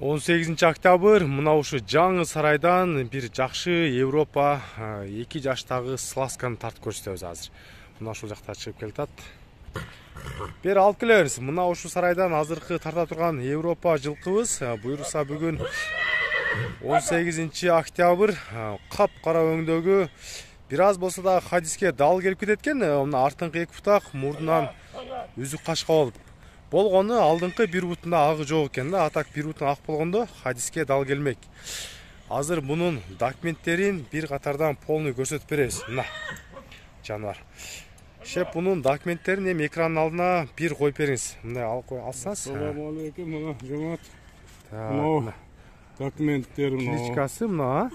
18 октябрь мына ушу жаңы сарайдан бир жакшы Европа 2 жаштагы сласканы тартып көрсөтөбүз азыр. Мына ушул жакта чыгып келатат. Бер алып келебиз. Мына ушу сарайдан азыркы тарта турган Европа жылкыбыз буйруса бүгүн 18 октябрь кап-кара өңдөгү бир аз болсо да хадиске дал келип кетет экен. Мына артыңкы эки бутак мурдунан үзүк кашка болуп болгону алдыңкы бир бутунда агы жок экен да. Атак бир бутун ак болгондо хадиске дал келмек. Азыр мунун документтерин бир катардан полный көрсөтүп беребиз. Мына жаныбар. Шеп мунун документтерин эми экрандын алдына бир коюп бериңиз. Мындай алсаңыз. Assalomu alaykum, mana jamoat. Мына Документтер мына. книжкасы мына.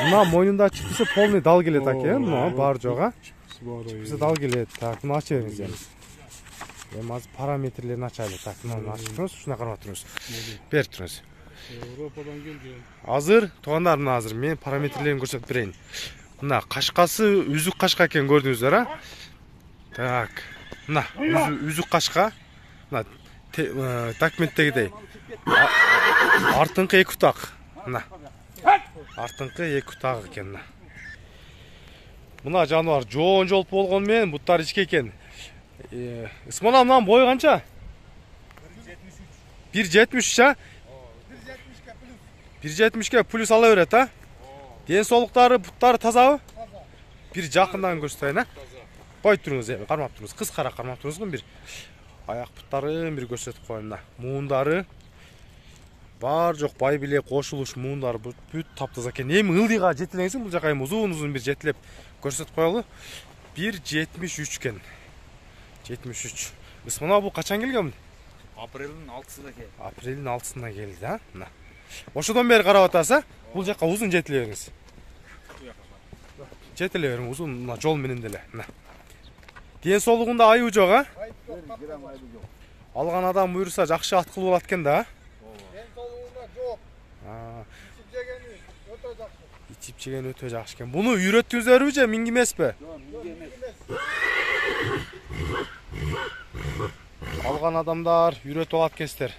Мына мойнунда чипси полный дал келет экен. Мына бар жога. Чипси дал келет. Так, мына ача бериңиз эми. Эми азыр параметрлерин ачайлы. Так, мына ачып туруңуз, ушуна карап туруңуз. Берип туруңуз. Европадан келген. Азыр туугандар, мына азыр мен параметрлерин көрсөтүп берейин. Мына кашкасы үзүк кашка экен, көрдүңүздөр а? Так. Мына үзүк кашка. Мына документтегидей. Артыңкы эки бутак. Мына. Артыңкы эки бутак экен мына. Мына жаныбар жоон жолуп болгону менен буттар ичке экен. Исмона мынанын бою канча? 1.73 а? 1.70ке плюс ала берет а? Ден соолуктары буттары тазабы? Бир жакындан көрсөтөйүн а? Коюп туруңуз эми, кармап туруңуз. Кыскара кармап туруңуз го бир. Аяк буттарын бир көрсөтүп коеюн мына. Муундары бар жок бай билек кошулуш муундары бүт таптаза экен. Эми ылдыйга жетелеңиз, бул жака эми узун бир жетелеп көрсөтүп коелу. 1.73 экен. 73. Исмона бул качан келген? Апрелдин 6-сында келди. Апрелдин 6-сында келди да? Мына. Ошодон бери карап атасыз, бул жака узун жетеле бериңиз. Жетеле бериң узун мына жол менен деле. Мына. Ден соолугунда айыбы жок а? Алган адам буйруса жакшы аткыл болот экен да. Ден соолугунда жок. Ичип жегени өтө жакшы. Ичип жеген өтө жакшы экен. Буну үйрөттүңүздөрбү же минги эмеспи? Алган адамдар үйрөтүп алат экенсиздер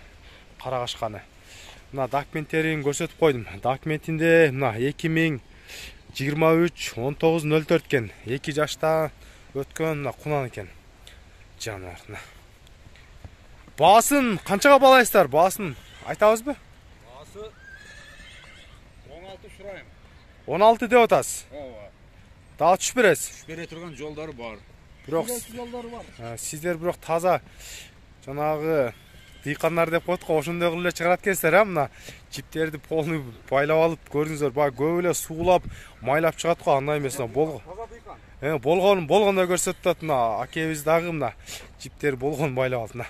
карагашканы. Мына документтерин көрсөтүп койдум. Документинде мына 2023 1904 экен. 2 жашта өткөн мына кунан экен. Жаныбар мына. Баасын канчага баалайсыздар? Баасын айтабызбы? Баасы 16 сурайм. 16 деп атасыз. Ооба. Дагы түшүп бересиз. Түш бере турган жолдары бар. Бирок Жолдору бар. сиздер бирок таза жанагы дыйкандар деп коет го, ошондой кылып эле чыгарат экенсиздер а? Мына чиптерди полный байлап алып көрдүңүздөр, баягы көп эле суулап, майлап чыгат го, андай эмес болгондой көрсөтүп атат. Мына акебиз дагы мына чиптери болгон байлап алды мына.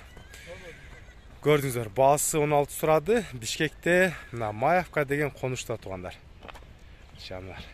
Көрдүңүздөр, баасы 16 сурады. Бишкекте мына Маевка деген конушта туугандар. Жаныбар.